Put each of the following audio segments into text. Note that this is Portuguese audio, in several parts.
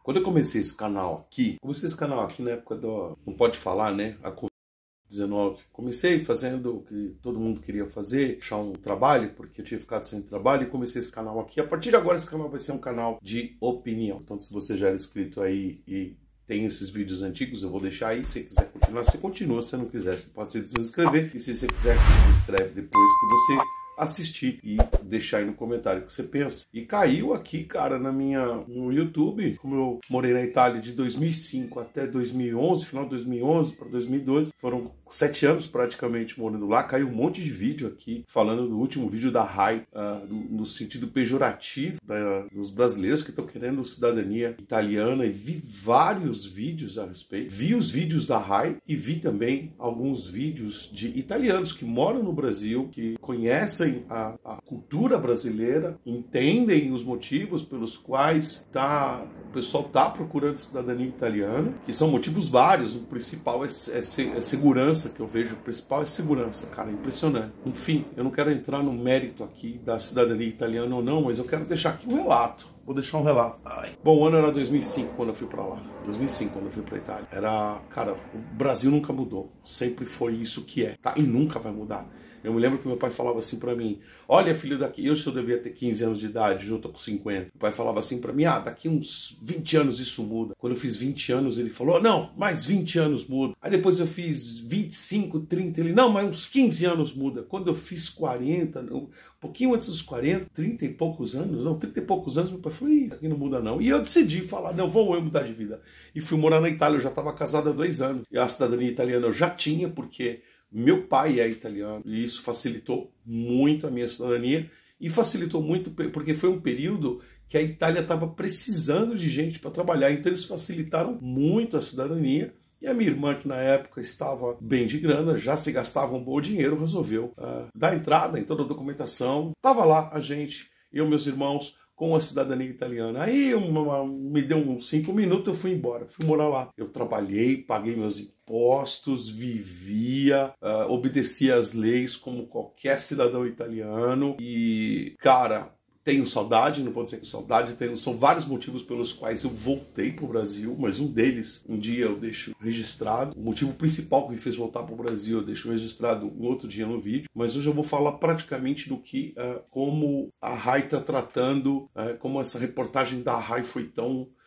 Quando eu comecei esse canal aqui, na época do... Não pode falar, né? A Covid-19. Comecei fazendo o que todo mundo queria fazer, achar um trabalho, porque eu tinha ficado sem trabalho, e comecei esse canal aqui. A partir de agora, esse canal vai ser um canal de opinião. Então, se você já era inscrito aí e tem esses vídeos antigos, eu vou deixar aí. Se você quiser continuar, você continua. Se não quiser, você pode se desinscrever. E se você quiser, você se inscreve depois que você assistir e deixar aí no comentário o que você pensa. E caiu aqui, cara, no YouTube, como eu morei na Itália de 2005 até 2011, final de 2011 para 2012, foram 7 anos praticamente morando lá, caiu um monte de vídeo aqui, falando do último vídeo da RAI, no sentido pejorativo dos brasileiros que estão querendo cidadania italiana, e vi vários vídeos a respeito. Vi os vídeos da RAI e vi também alguns vídeos de italianos que moram no Brasil, que conhecem a cultura brasileira, entendem os motivos pelos quais o pessoal está procurando cidadania italiana, que são motivos vários. O principal é segurança, que eu vejo. O principal é segurança, cara, é impressionante. Enfim, eu não quero entrar no mérito aqui da cidadania italiana ou não, mas eu quero deixar aqui um relato. Vou deixar um relato. Bom, o ano era 2005 quando eu fui pra lá. 2005 quando eu fui pra Itália. Cara, o Brasil nunca mudou. Sempre foi isso que é, tá? E nunca vai mudar. Eu me lembro que meu pai falava assim pra mim: olha, filho, daqui, eu devia ter 15 anos de idade, hoje eu tô com 50. Meu pai falava assim pra mim: daqui uns 20 anos isso muda. Quando eu fiz 20 anos, ele falou: não, mais 20 anos muda. Aí depois eu fiz 25, 30, ele: não, mais uns 15 anos muda. Quando eu fiz 40, um pouquinho antes dos 40, 30 e poucos anos, meu pai falou: aqui não muda não. E eu decidi falar: não, vou eu mudar de vida. E fui morar na Itália. Eu já estava casado há 2 anos. E a cidadania italiana eu já tinha, porque meu pai é italiano, e isso facilitou muito a minha cidadania, e facilitou muito porque foi um período que a Itália estava precisando de gente para trabalhar, então eles facilitaram muito a cidadania. E a minha irmã, que na época estava bem de grana, já se gastava um bom dinheiro, resolveu dar entrada em toda a documentação. Estava lá a gente, eu e meus irmãos, com a cidadania italiana. Aí me deu uns 5 minutos, eu fui embora, fui morar lá. Eu trabalhei, paguei meus impostos, vivia, obedecia às leis como qualquer cidadão italiano. E, cara, tenho saudade, não pode ser que saudade, são vários motivos pelos quais eu voltei para o Brasil, mas um deles, um dia eu deixo registrado. O motivo principal que me fez voltar para o Brasil, eu deixo registrado um outro dia no vídeo, mas hoje eu vou falar praticamente do que, como a RAI está tratando, como essa reportagem da RAI foi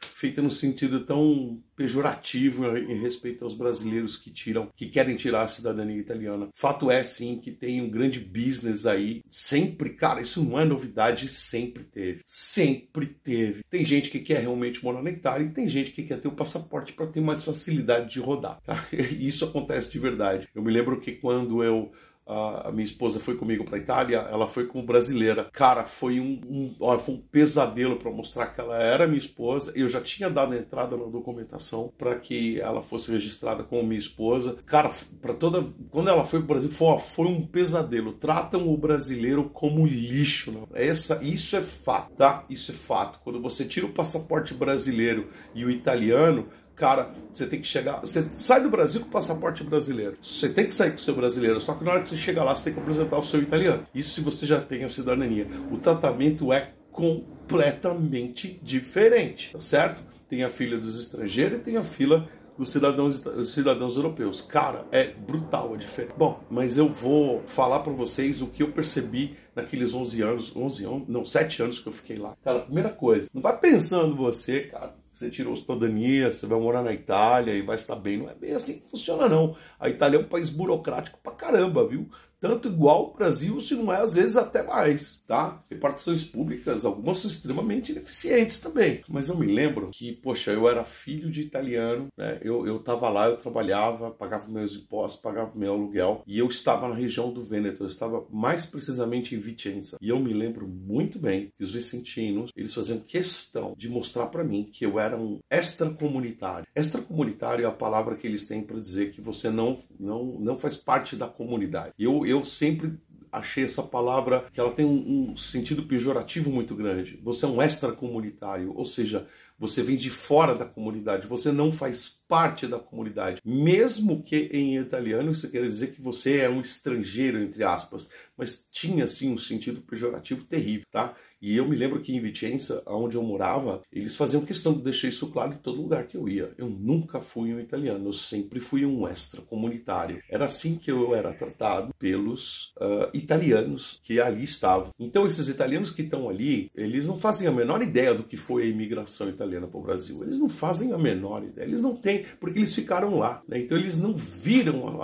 feita no sentido tão pejorativo em respeito aos brasileiros que querem tirar a cidadania italiana. Fato é, sim, que tem um grande business aí. Sempre, cara, isso não é novidade, sempre teve. Sempre teve. Tem gente que quer realmente morar na Itália e tem gente que quer ter o passaporte para ter mais facilidade de rodar, tá? Isso acontece de verdade. Eu me lembro que quando a minha esposa foi comigo para a Itália, ela foi como brasileira. Cara, foi foi um pesadelo para mostrar que ela era minha esposa. Eu já tinha dado a entrada na documentação para que ela fosse registrada como minha esposa. Cara, quando ela foi para o Brasil, foi um pesadelo. Tratam o brasileiro como lixo, não? Isso é fato, tá? Isso é fato. Quando você tira o passaporte brasileiro e o italiano, cara, você tem que chegar... Você sai do Brasil com o passaporte brasileiro. Você tem que sair com o seu brasileiro. Só que na hora que você chega lá, você tem que apresentar o seu italiano. Isso se você já tem a cidadania. O tratamento é completamente diferente, tá certo? Tem a fila dos estrangeiros e tem a fila dos cidadãos europeus. Cara, é brutal a diferença. Bom, mas eu vou falar para vocês o que eu percebi naqueles 7 anos que eu fiquei lá. Cara, primeira coisa, não vai pensando você, cara, você tirou cidadania, você vai morar na Itália e vai estar bem. Não é bem assim que funciona, não. A Itália é um país burocrático pra caramba, viu? Tanto igual ao Brasil, se não é, às vezes até mais, tá? Repartições públicas, algumas são extremamente ineficientes também. Mas eu me lembro que, poxa, eu era filho de italiano, né? Eu tava lá, eu trabalhava, pagava meus impostos, pagava meu aluguel, e eu estava na região do Vêneto, eu estava mais precisamente em Vicenza. E eu me lembro muito bem que os vicentinos, eles faziam questão de mostrar para mim que eu era um extracomunitário. Extracomunitário é a palavra que eles têm para dizer que você não faz parte da comunidade. Eu sempre achei essa palavra que ela tem um sentido pejorativo muito grande. Você é um extracomunitário, ou seja, você vem de fora da comunidade, você não faz parte da comunidade. Mesmo que em italiano isso quer dizer que você é um estrangeiro, entre aspas. mas tinha, assim, um sentido pejorativo terrível, tá? E eu me lembro que em Vicenza, onde eu morava, eles faziam questão de deixar isso claro em todo lugar que eu ia. Eu nunca fui um italiano, eu sempre fui um extracomunitário. Era assim que eu era tratado pelos italianos que ali estavam. Então esses italianos que estão ali, eles não fazem a menor ideia do que foi a imigração italiana para o Brasil. Eles não fazem a menor ideia, eles não têm, porque eles ficaram lá, né? Então eles não viram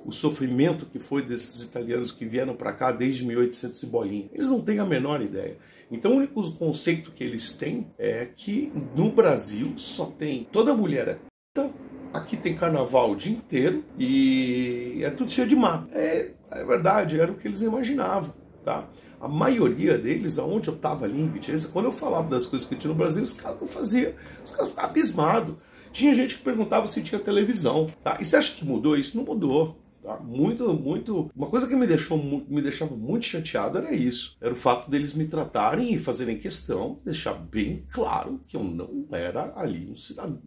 o sofrimento que foi desses italianos que vieram para cá desde 1800 e bolinha. Eles não têm a menor ideia. Então o único conceito que eles têm é que no Brasil só tem toda mulher é puta, aqui tem carnaval o dia inteiro e é tudo cheio de mato. É verdade, era o que eles imaginavam, tá? A maioria deles, aonde eu estava ali em Vicenza, quando eu falava das coisas que tinha no Brasil, os caras não faziam, os caras ficavam abismados. Tinha gente que perguntava se tinha televisão, tá? E você acha que mudou? Isso não mudou. Tá? Uma coisa que me deixava muito chateado era isso. Era o fato deles me tratarem e fazerem questão de deixar bem claro que eu não era ali um cidadão,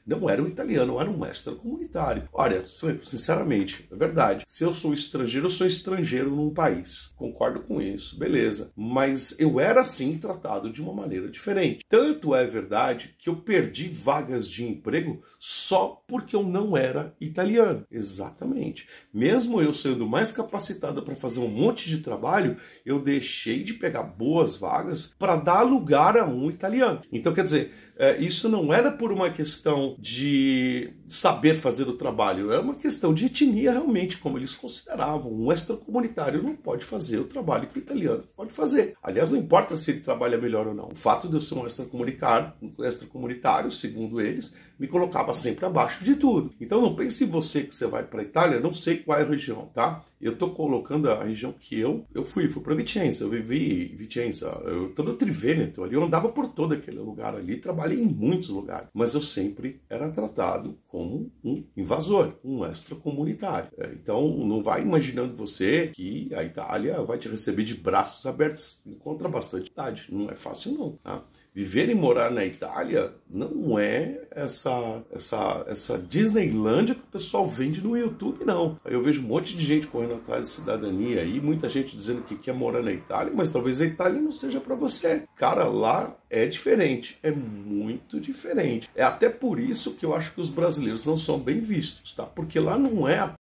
não era um italiano, eu era um extracomunitário. Olha, sinceramente, é verdade. Se eu sou estrangeiro num país. Concordo com isso, beleza. Mas eu era, assim, tratado de uma maneira diferente. Tanto é verdade que eu perdi vagas de emprego só porque eu não era italiano. Exatamente. Mesmo eu sendo mais capacitado para fazer um monte de trabalho, eu deixei de pegar boas vagas para dar lugar a um italiano. Então, quer dizer, isso não era por uma questão de saber fazer o trabalho, era uma questão de etnia realmente, como eles consideravam. Um extracomunitário não pode fazer o trabalho que o italiano pode fazer. Aliás, não importa se ele trabalha melhor ou não. O fato de eu ser um extracomunitário, segundo eles, me colocava sempre abaixo de tudo. Então não pense você que você vai para a Itália, não sei qual é a região, tá? Eu estou colocando a região que eu fui para Vicenza, eu vivi em Vicenza, eu estou no Triveneto ali, eu andava por todo aquele lugar ali, trabalhei em muitos lugares, mas eu sempre era tratado como um invasor, um extracomunitário. Então não vai imaginando você que a Itália vai te receber de braços abertos, encontra bastante idade, não é fácil não, tá? Viver e morar na Itália não é essa Disneylândia que o pessoal vende no YouTube, não. Eu vejo um monte de gente correndo atrás de cidadania aí, muita gente dizendo que quer morar na Itália, mas talvez a Itália não seja para você. Cara, lá é diferente, é muito diferente. É até por isso que eu acho que os brasileiros não são bem vistos, tá? Porque lá não é a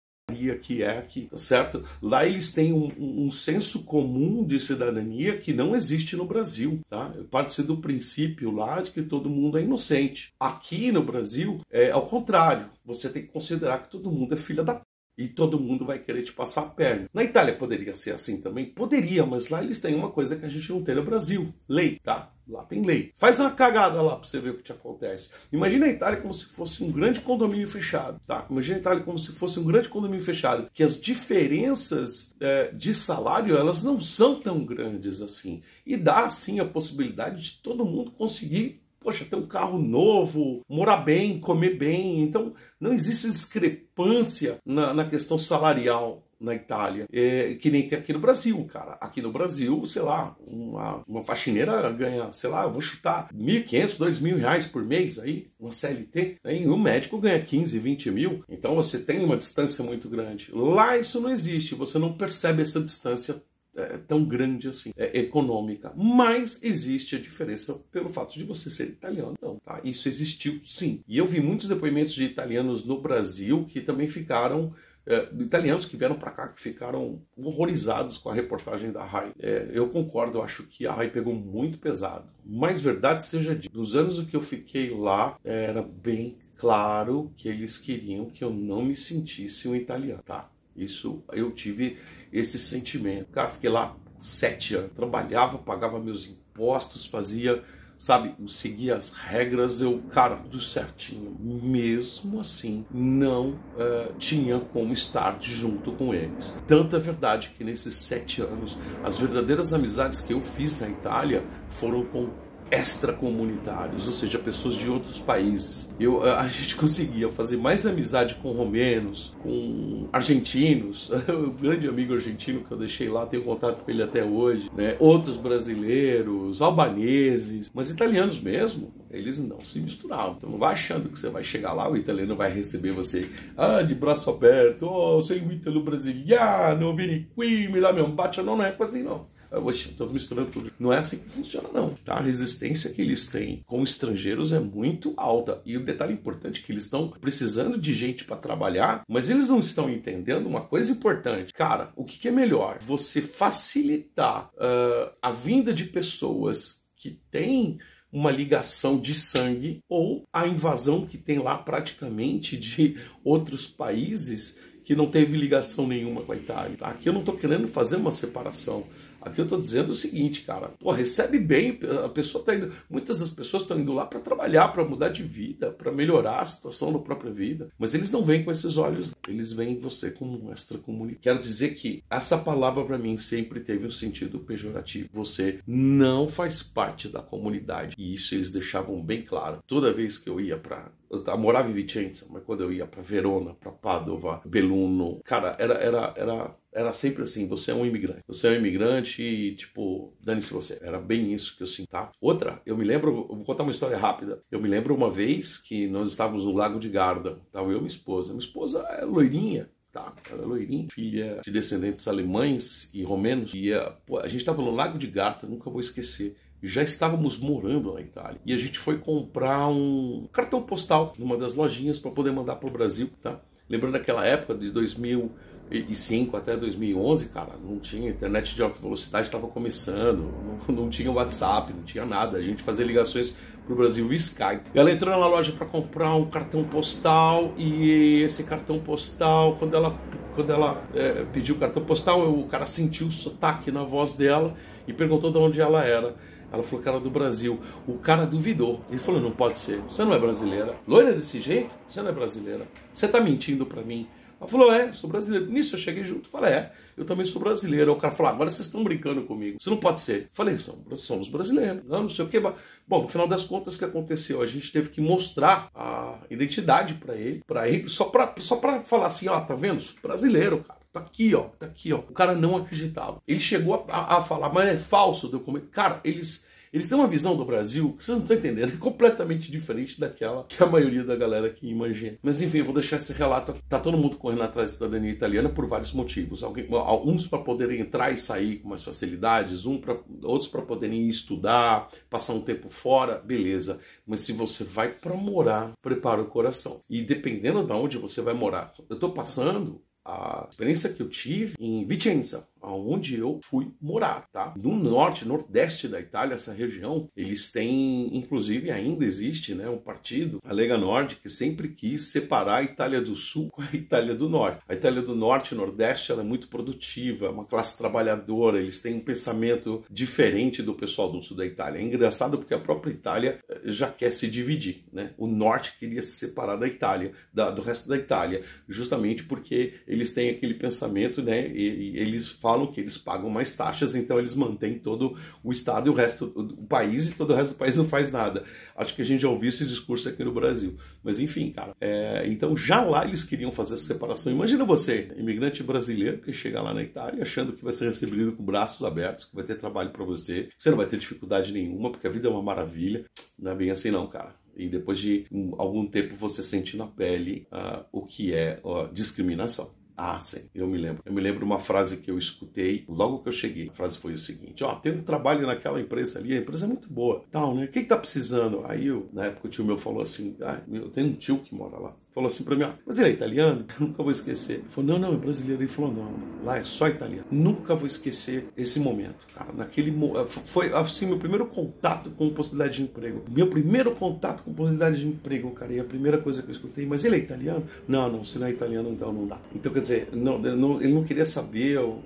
que é aqui, tá certo? Lá eles têm um senso comum de cidadania que não existe no Brasil, tá? Parte-se do princípio lá de que todo mundo é inocente. Aqui no Brasil, ao contrário, você tem que considerar que todo mundo é filha da p... e todo mundo vai querer te passar a perna. Na Itália poderia ser assim também? Poderia, mas lá eles têm uma coisa que a gente não tem no Brasil. Lei, tá? Lá tem lei. Faz uma cagada lá pra você ver o que te acontece. Imagina a Itália como se fosse um grande condomínio fechado, tá? Imagina a Itália como se fosse um grande condomínio fechado, que as diferenças de salário, elas não são tão grandes assim. E dá, sim, a possibilidade de todo mundo conseguir, poxa, ter um carro novo, morar bem, comer bem. Então, não existe discrepância na questão salarial na Itália, que nem tem aqui no Brasil, cara. Aqui no Brasil, sei lá, uma faxineira ganha, sei lá, eu vou chutar R$1.500, R$2.000 por mês aí, uma CLT, e um médico ganha 15, 20 mil. Então você tem uma distância muito grande. Lá isso não existe, você não percebe essa distância tão grande assim, econômica. Mas existe a diferença pelo fato de você ser italiano. Não, tá? Isso existiu sim. E eu vi muitos depoimentos de italianos no Brasil que também ficaram italianos que vieram para cá que ficaram horrorizados com a reportagem da RAI. Eu concordo, eu acho que a RAI pegou muito pesado. Mas verdade seja dita, nos anos que eu fiquei lá, era bem claro que eles queriam que eu não me sentisse um italiano, tá? Isso, eu tive esse sentimento. Cara, fiquei lá 7 anos, trabalhava, pagava meus impostos, fazia... sabe, eu seguia as regras, cara, tudo certinho. Mesmo assim, não tinha como estar junto com eles. Tanto é verdade que nesses 7 anos, as verdadeiras amizades que eu fiz na Itália foram com extracomunitários, ou seja, pessoas de outros países. A gente conseguia fazer mais amizade com romenos, com argentinos, o grande amigo argentino que eu deixei lá, tenho contato com ele até hoje, né? Outros brasileiros, albaneses, mas italianos mesmo, eles não se misturavam. Então não vai achando que você vai chegar lá, o italiano vai receber você de braço aberto, sei um italo brasiliano, vieni qui, me dá meu bacio, não é assim não. Estou misturando tudo. Não é assim que funciona, não. Tá? A resistência que eles têm com estrangeiros é muito alta. E o detalhe importante é que eles estão precisando de gente para trabalhar, mas eles não estão entendendo uma coisa importante. Cara, o que é melhor? Você facilitar a vinda de pessoas que têm uma ligação de sangue ou a invasão que tem lá praticamente de outros países que não teve ligação nenhuma com a Itália. Aqui eu não estou querendo fazer uma separação. Aqui eu estou dizendo o seguinte, cara. Pô, recebe bem, a pessoa está indo... Muitas das pessoas estão indo lá para trabalhar, para mudar de vida, para melhorar a situação da própria vida. Mas eles não vêm com esses olhos. Eles veem você como um extracomunitário. Quero dizer que essa palavra para mim sempre teve um sentido pejorativo. Você não faz parte da comunidade. E isso eles deixavam bem claro. Toda vez que eu ia para... Eu morava em Vicenza, mas quando eu ia para Verona, para Padova, Belluno, cara, era sempre assim, você é um imigrante. Você é um imigrante e, tipo, dane-se você. Era bem isso que eu sinto, tá? Outra, eu me lembro, eu vou contar uma história rápida. Eu me lembro uma vez que nós estávamos no Lago de Garda, tava eu e minha esposa. Minha esposa é loirinha. Tá, ela é loirinha, filha de descendentes alemães e romenos. E a gente estava no Lago de Garda, nunca vou esquecer. Já estávamos morando na Itália. E a gente foi comprar um cartão postal numa das lojinhas para poder mandar para o Brasil, tá? Lembrando daquela época de 2005 até 2011, cara, não tinha internet de alta velocidade, estava começando, não tinha WhatsApp, não tinha nada. A gente fazia ligações para o Brasil via Skype. Ela entrou na loja para comprar um cartão postal e esse cartão postal, quando ela pediu o cartão postal, o cara sentiu o sotaque na voz dela e perguntou de onde ela era. Ela falou que era do Brasil. O cara duvidou. Ele falou, não pode ser. Você não é brasileira. Loira desse jeito? Você não é brasileira. Você tá mentindo pra mim. Ela falou, sou brasileiro. Nisso eu cheguei junto. Falei, eu também sou brasileiro. O cara falou, agora vocês estão brincando comigo. Isso não pode ser. Falei, somos brasileiros. Não sei o que. Bom, no final das contas, o que aconteceu? A gente teve que mostrar a identidade pra ele só pra falar assim, tá vendo? Sou brasileiro, cara. Tá aqui, ó. O cara não acreditava. Ele chegou a falar, mas é falso o documento. Cara, eles têm uma visão do Brasil que vocês não estão entendendo, é completamente diferente daquela que a maioria da galera aqui imagina. Mas enfim, eu vou deixar esse relato. Tá todo mundo correndo atrás da cidadania italiana por vários motivos. Uns para poderem entrar e sair com mais facilidades, outros para poderem estudar, passar um tempo fora, beleza. Mas se você vai para morar, prepara o coração. E dependendo de onde você vai morar, eu tô passando a experiência que eu tive em Vicenza, onde eu fui morar, tá? No norte, nordeste da Itália, essa região, eles têm, inclusive ainda existe, né, um partido, a Lega Nord, que sempre quis separar a Itália do Sul com a Itália do Norte. A Itália do Norte e Nordeste, ela é muito produtiva, é uma classe trabalhadora, eles têm um pensamento diferente do pessoal do Sul da Itália. É engraçado porque a própria Itália já quer se dividir, né? O Norte queria se separar da Itália, do resto da Itália, justamente porque eles têm aquele pensamento, né, e eles falam que eles pagam mais taxas, então eles mantêm todo o Estado e o resto do país, e todo o resto do país não faz nada. Acho que a gente já ouviu esse discurso aqui no Brasil. Mas enfim, cara, então já lá eles queriam fazer essa separação. Imagina você, imigrante brasileiro, que chega lá na Itália achando que vai ser recebido com braços abertos, que vai ter trabalho para você, que você não vai ter dificuldade nenhuma, porque a vida é uma maravilha. Não é bem assim não, cara. E depois de algum tempo você sente na pele o que é discriminação. Ah, sim, eu me lembro. Eu me lembro uma frase que eu escutei logo que eu cheguei. A frase foi o seguinte, tem um trabalho naquela empresa ali, a empresa é muito boa, tal, né? Quem tá precisando? Aí na época o tio meu falou assim, eu tenho um tio que mora lá. Falou assim pra mim, mas ele é italiano? Eu nunca vou esquecer. Ele falou, não, é brasileiro. Ele falou, não, lá é só italiano. Nunca vou esquecer esse momento, cara. Foi assim, meu primeiro contato com possibilidade de emprego. Meu primeiro contato com possibilidade de emprego, cara. E a primeira coisa que eu escutei, mas ele é italiano? Não, se não é italiano, então não dá. Então, quer dizer, ele não queria saber o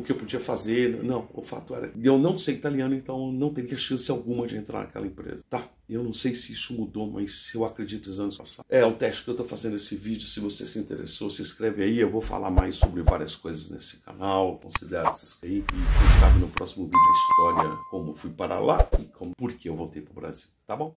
que eu podia fazer. Não, o fato era, eu não sei italiano, então não teria chance alguma de entrar naquela empresa. Tá, Eu não sei se isso mudou, mas eu acredito nos anos passados. É um teste que eu estou fazendo esse vídeo. Se você se interessou, se inscreve aí. Eu vou falar mais sobre várias coisas nesse canal. Considere se inscrever. E quem sabe no próximo vídeo a história, como fui para lá e por que eu voltei para o Brasil. Tá bom?